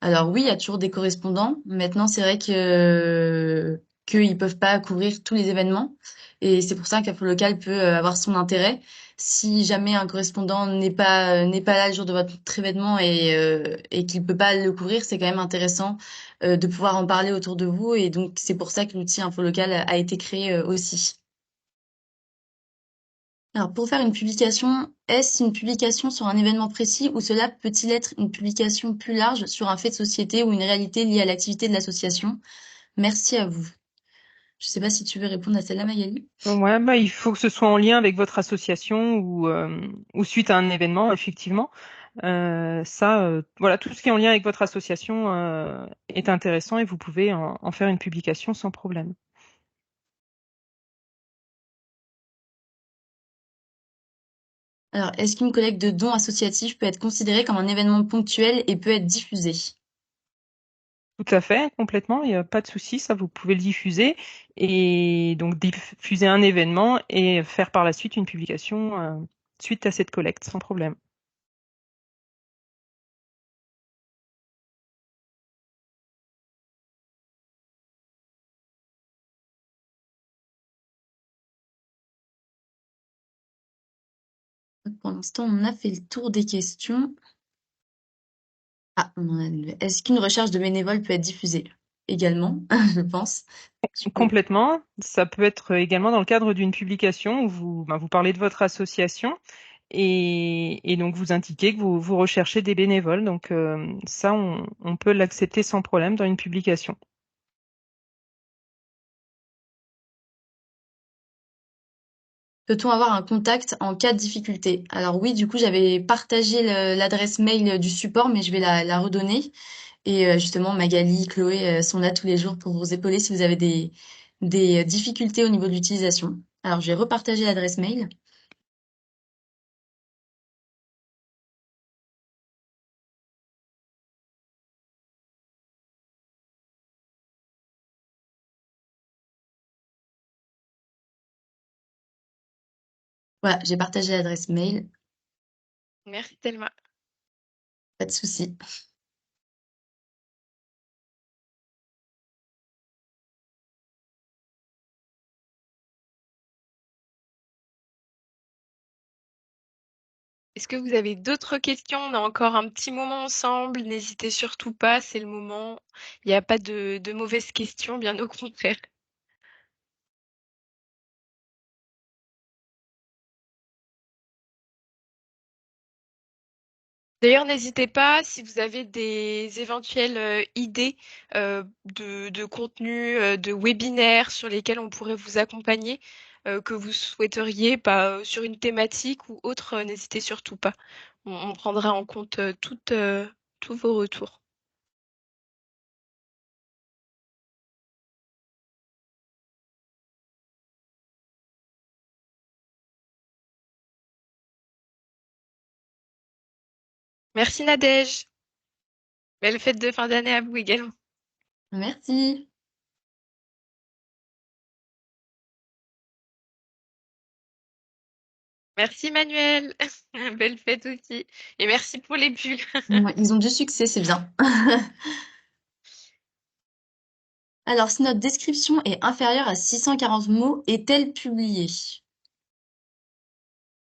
A: Alors oui, il y a toujours des correspondants. Maintenant, c'est vrai que qu'ils peuvent pas couvrir tous les événements, et c'est pour ça qu'Info Local peut avoir son intérêt. Si jamais un correspondant n'est pas là le jour de votre événement et qu'il peut pas le couvrir, c'est quand même intéressant de pouvoir en parler autour de vous, et donc c'est pour ça que l'outil Info Local a été créé aussi. Alors, pour faire une publication, est-ce une publication sur un événement précis ou cela peut-il être une publication plus large sur un fait de société ou une réalité liée à l'activité de l'association? Merci à vous. Je ne sais pas si tu veux répondre à celle-là, Magali.
C: Ouais, bah, il faut que ce soit en lien avec votre association ou suite à un événement, effectivement. Voilà, tout ce qui est en lien avec votre association est intéressant et vous pouvez en faire une publication sans problème.
A: Alors, est-ce qu'une collecte de dons associatifs peut être considérée comme un événement ponctuel et peut être diffusée?
C: Tout à fait, complètement, il n'y a pas de souci, ça vous pouvez le diffuser et donc diffuser un événement et faire par la suite une publication suite à cette collecte sans problème.
A: Pour l'instant, on a fait le tour des questions. Ah, on en a une. Est-ce qu'une recherche de bénévoles peut être diffusée? Également, je pense.
C: Complètement. Ça peut être également dans le cadre d'une publication où vous parlez de votre association et donc vous indiquez que vous recherchez des bénévoles. Donc ça, on peut l'accepter sans problème dans une publication.
A: Peut-on avoir un contact en cas de difficulté? Alors oui, du coup, j'avais partagé l'adresse mail du support, mais je vais la redonner. Et justement, Magali, Chloé sont là tous les jours pour vous épauler si vous avez des difficultés au niveau de l'utilisation. Alors, je vais repartager l'adresse mail. Voilà, j'ai partagé l'adresse mail.
B: Merci Thelma.
A: Pas de souci.
B: Est-ce que vous avez d'autres questions? On a encore un petit moment ensemble. N'hésitez surtout pas, c'est le moment. Il n'y a pas de mauvaises questions, bien au contraire. D'ailleurs, n'hésitez pas si vous avez des éventuelles idées de contenu, de webinaires sur lesquels on pourrait vous accompagner, que vous souhaiteriez, pas sur une thématique ou autre, n'hésitez surtout pas. On prendra en compte tous vos retours. Merci Nadège. Belle fête de fin d'année à vous également.
A: Merci.
B: Merci Manuel. Belle fête aussi. Et merci pour les pulls.
A: Ouais, ils ont du succès, c'est bien. Alors, si notre description est inférieure à 640 mots, est-elle publiée?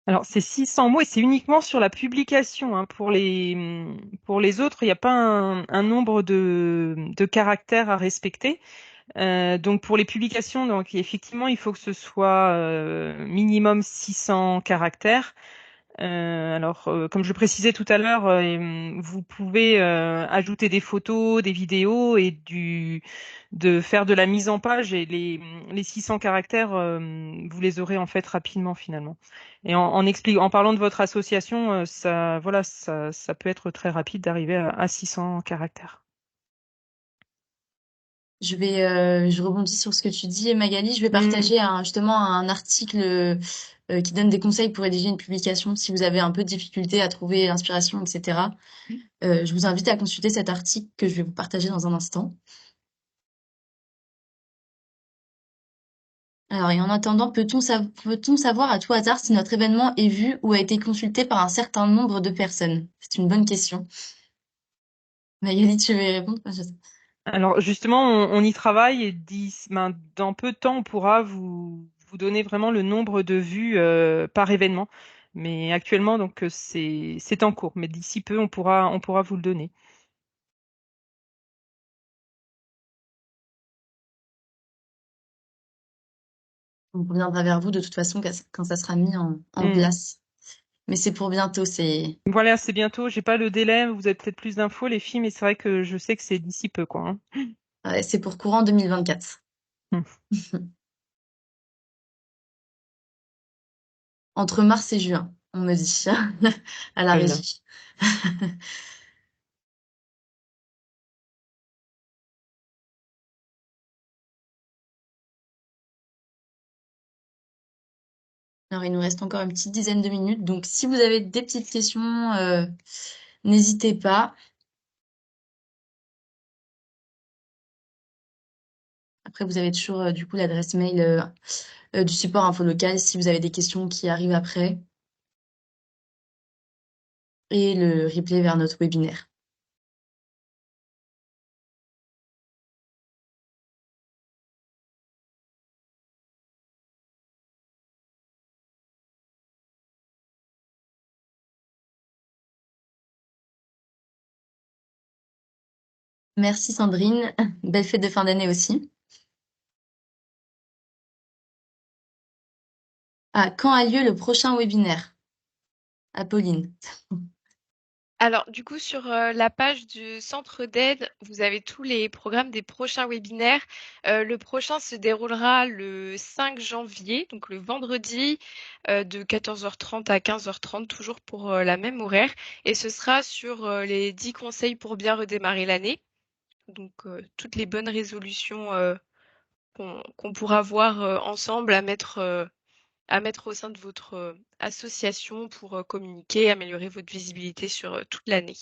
C: Alors, c'est 600 mots et c'est uniquement sur la publication, hein. Pour les autres, il n'y a pas un nombre de caractères à respecter. Donc, pour les publications, donc, effectivement, il faut que ce soit minimum 600 caractères. Alors, comme je le précisais tout à l'heure, vous pouvez ajouter des photos, des vidéos et de faire de la mise en page et les 600 caractères, vous les aurez en fait rapidement finalement. Et en parlant de votre association, voilà, ça peut être très rapide d'arriver à 600 caractères.
A: Je rebondis sur ce que tu dis, Magali. Je vais partager justement un article qui donne des conseils pour rédiger une publication si vous avez un peu de difficulté à trouver l'inspiration, etc. Je vous invite à consulter cet article que je vais vous partager dans un instant. Alors, et en attendant, peut-on savoir à tout hasard si notre événement est vu ou a été consulté par un certain nombre de personnes? C'est une bonne question. Magali, tu veux y répondre?
C: Alors justement, on y travaille et dans peu de temps, on pourra vous donner vraiment le nombre de vues par événement. Mais actuellement, donc c'est en cours. Mais d'ici peu, on pourra vous le donner.
A: On reviendra vers vous de toute façon quand ça sera mis en
C: Mm.
A: place. Mais c'est pour bientôt,
C: Voilà, c'est bientôt. J'ai pas le délai. Vous avez peut-être plus d'infos, les filles, mais c'est vrai que je sais que c'est d'ici peu, quoi.
A: ouais, c'est pour courant 2024.
C: Mm.
A: Entre mars et juin, on me dit, à la
C: Très bien.
A: régie. Alors, il nous reste encore une petite dizaine de minutes. Donc, si vous avez des petites questions, n'hésitez pas. Après, vous avez toujours, du coup, l'adresse mail du support info local si vous avez des questions qui arrivent après. Et le replay vers notre webinaire. Merci Sandrine. Belle fête de fin d'année aussi. Ah, quand a lieu le prochain webinaire? Apolline.
B: Alors, du coup, sur la page du centre d'aide, vous avez tous les programmes des prochains webinaires. Le prochain se déroulera le 5 janvier, donc le vendredi, de 14h30 à 15h30, toujours pour la même horaire. Et ce sera sur les 10 conseils pour bien redémarrer l'année. Donc, toutes les bonnes résolutions qu'on pourra voir ensemble à mettre au sein de votre association pour communiquer, améliorer votre visibilité sur toute l'année.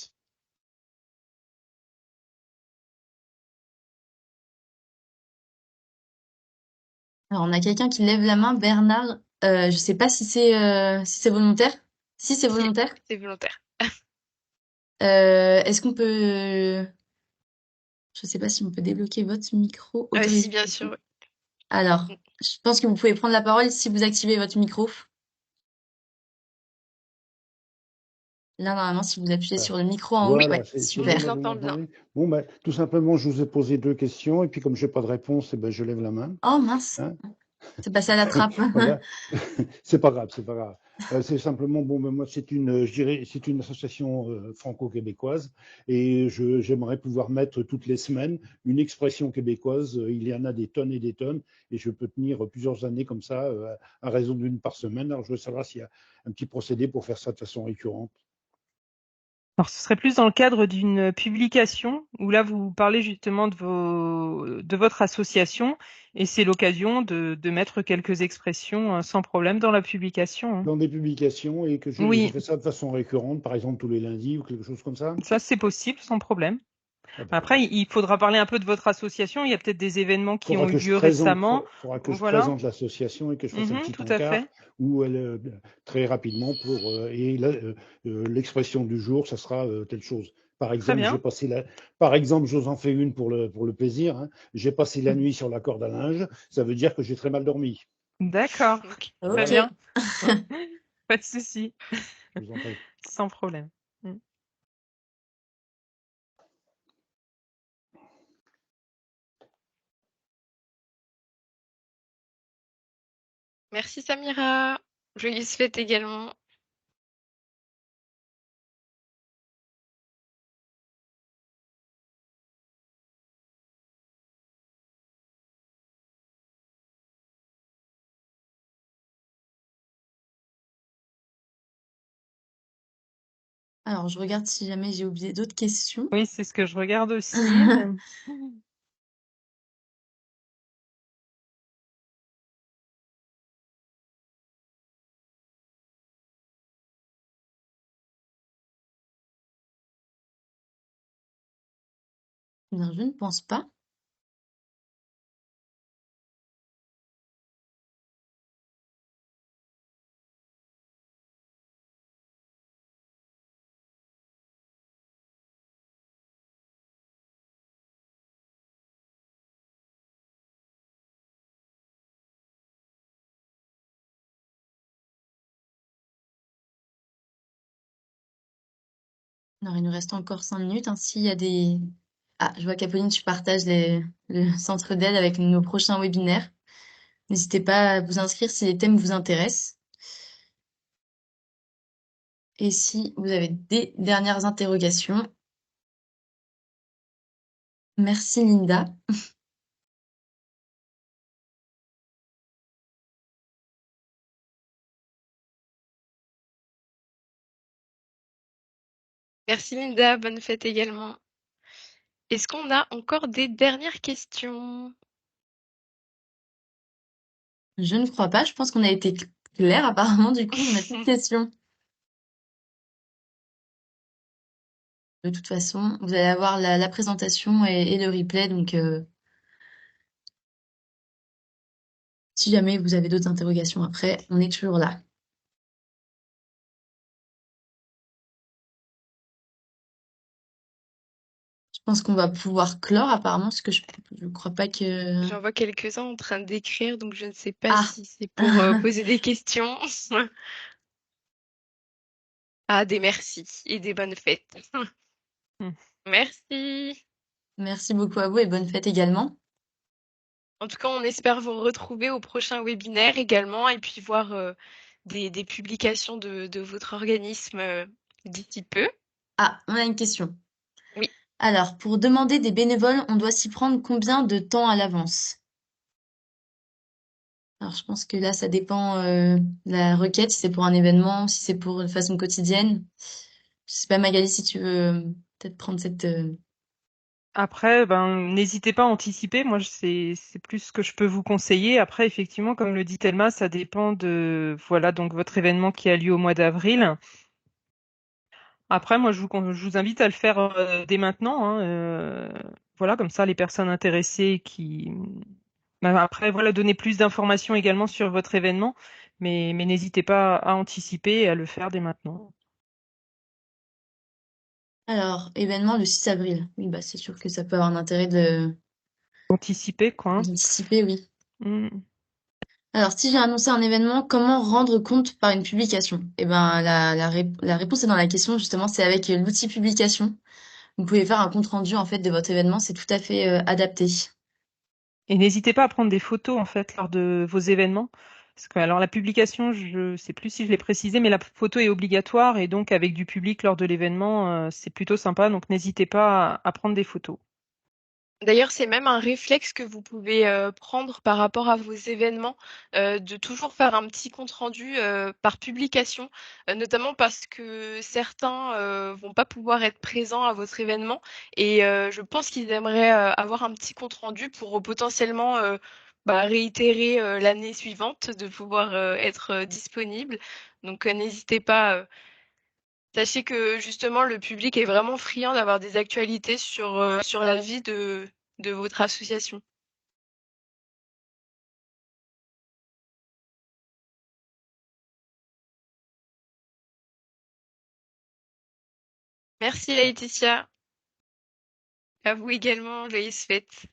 A: Alors, on a quelqu'un qui lève la main, Bernard. Je sais pas si c'est volontaire. Si c'est
B: Si,
A: volontaire.
B: c'est volontaire.
A: Est-ce qu'on peut, je sais pas si on peut débloquer votre micro,
B: Si,
A: autoriser.
B: bien sûr.
A: Alors,
B: Oui.
A: je pense que vous pouvez prendre la parole si vous activez votre micro. Là, normalement, si vous appuyez
E: Ah,
A: sur le micro en haut,
E: voilà,
A: ouais,
E: c'est
B: On
E: bon,
A: super.
B: vous
E: là, vous
B: entend bien.
E: m'entendez? Bon, ben, tout simplement, je vous ai posé deux questions, et puis comme je n'ai pas de réponse, eh ben, je lève la main.
A: Oh mince,
E: Hein.
A: c'est passé à la trappe.
E: Voilà, c'est pas grave, c'est pas grave. C'est simplement, bon, ben, moi, je dirais, c'est une association franco-québécoise, et j'aimerais pouvoir mettre toutes les semaines une expression québécoise. Il y en a des tonnes et des tonnes, et je peux tenir plusieurs années comme ça, à raison d'une par semaine. Alors, je veux savoir s'il y a un petit procédé pour faire ça de façon récurrente.
C: Alors, ce serait plus dans le cadre d'une publication où là, vous parlez justement de votre association et c'est l'occasion de mettre quelques expressions sans problème dans la publication, hein.
E: Dans des publications et que je
C: Oui,
E: fais ça de façon récurrente, par exemple tous les lundis ou quelque chose comme ça?
C: ça c'est possible sans problème.
E: Ah ben
C: Après,
E: voilà.
C: il faudra parler un peu de votre association. Il y a peut-être des événements qui ont eu lieu récemment.
E: Faudra que je
C: Voilà.
E: présente l'association et que je fasse un petit
C: Tout à
E: encart
C: fait.
E: où très rapidement et là, l'expression du jour, ça sera telle chose. Par
C: Très
E: exemple,
C: bien.
E: par exemple, je vous en fais une pour le plaisir, hein. J'ai passé la nuit sur la corde à linge. Ça veut dire que j'ai très mal dormi.
C: D'accord.
B: Ok.
C: Très
A: Ok.
E: Voilà.
C: bien. Pas de souci.
E: Je vous en prie.
C: Sans problème. Mm.
B: Merci Samira. Joyeuse fête également.
A: Alors, je regarde si jamais j'ai oublié d'autres questions.
C: Oui, c'est ce que je regarde aussi.
A: Non, je ne pense pas. Alors, il nous reste encore 5 minutes. S'il y a des... Ah, je vois qu'Apolline, tu partages le centre d'aide avec nos prochains webinaires. N'hésitez pas à vous inscrire si les thèmes vous intéressent. Et si vous avez des dernières interrogations, merci Linda.
B: Merci Linda, bonne fête également. Est-ce qu'on a encore des dernières questions?
A: Je ne crois pas. Je pense qu'on a été clair. Apparemment, du coup, on n'a plus de questions. De toute façon, vous allez avoir la présentation et le replay. Donc, si jamais vous avez d'autres interrogations après, on est toujours là. Je pense qu'on va pouvoir clore apparemment, parce que je ne crois pas que...
B: J'en vois quelques-uns en train d'écrire, donc je ne sais pas
A: Ah!
B: si c'est pour poser des questions. Ah, des merci et des bonnes fêtes.
C: Hmm.
B: Merci.
A: Merci beaucoup à vous et bonne fête également.
B: En tout cas, on espère vous retrouver au prochain webinaire également et puis voir des publications de votre organisme d'ici peu.
A: Ah, on a une question.
B: Oui.
A: Alors, pour demander des bénévoles, on doit s'y prendre combien de temps à l'avance? Alors, je pense que là, ça dépend de la requête, si c'est pour un événement, si c'est pour de façon quotidienne. Je sais pas, Magali, si tu veux peut-être prendre cette...
C: Après, ben, n'hésitez pas à anticiper. Moi, c'est plus ce que je peux vous conseiller. Après, effectivement, comme le dit Thelma, ça dépend de, voilà, donc votre événement qui a lieu au mois d'avril. Après, moi, je vous invite à le faire dès maintenant, hein, voilà, comme ça, les personnes intéressées qui, ben, après, voilà, donner plus d'informations également sur votre événement, mais n'hésitez pas à anticiper et à le faire dès maintenant.
A: Alors, événement le 6 avril. Oui, bah c'est sûr que ça peut avoir un intérêt de
C: Anticiper, quoi. Hein.
A: d'anticiper, oui.
C: Mm.
A: Alors, si j'ai annoncé un événement, comment rendre compte par une publication? Eh ben, la réponse est dans la question, justement, c'est avec l'outil publication. Vous pouvez faire un compte rendu, en fait, de votre événement, c'est tout à fait adapté.
C: Et n'hésitez pas à prendre des photos en fait lors de vos événements. Parce que alors la publication, je sais plus si je l'ai précisé, mais la photo est obligatoire et donc avec du public lors de l'événement, c'est plutôt sympa. Donc n'hésitez pas à prendre des photos.
B: D'ailleurs, c'est même un réflexe que vous pouvez prendre par rapport à vos événements, de toujours faire un petit compte-rendu par publication, notamment parce que certains vont pas pouvoir être présents à votre événement et je pense qu'ils aimeraient avoir un petit compte-rendu pour potentiellement réitérer l'année suivante, de pouvoir être disponible. Donc n'hésitez pas. Sachez que justement le public est vraiment friand d'avoir des actualités sur la vie de votre association. Merci Laetitia. À vous également, joyeuses fêtes.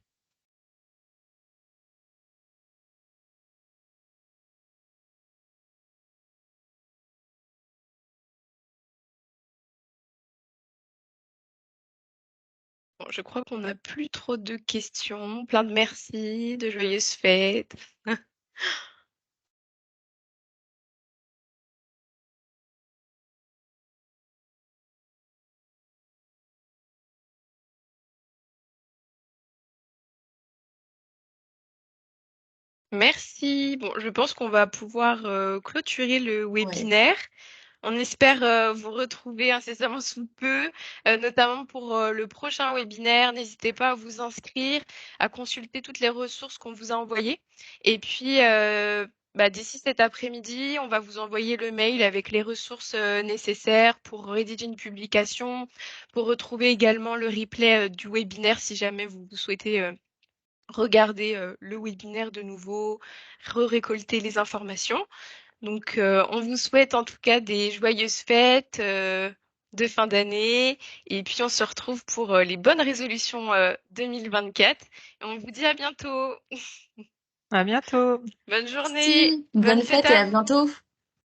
B: Bon, je crois qu'on n'a plus trop de questions. Plein de merci, de joyeuses fêtes. Merci. Bon, je pense qu'on va pouvoir clôturer le
A: Ouais.
B: webinaire. On espère vous retrouver incessamment sous peu, notamment pour le prochain webinaire. N'hésitez pas à vous inscrire, à consulter toutes les ressources qu'on vous a envoyées. Et puis, d'ici cet après-midi, on va vous envoyer le mail avec les ressources nécessaires pour rédiger une publication, pour retrouver également le replay du webinaire si jamais vous souhaitez regarder le webinaire de nouveau, récolter les informations. Donc, on vous souhaite en tout cas des joyeuses fêtes de fin d'année. Et puis, on se retrouve pour les bonnes résolutions 2024. Et on vous dit à bientôt.
C: À bientôt.
B: Bonne journée.
A: Merci,
B: Bonne
A: bonne
B: fête
A: fête et
B: à
A: à
B: vous.
A: bientôt.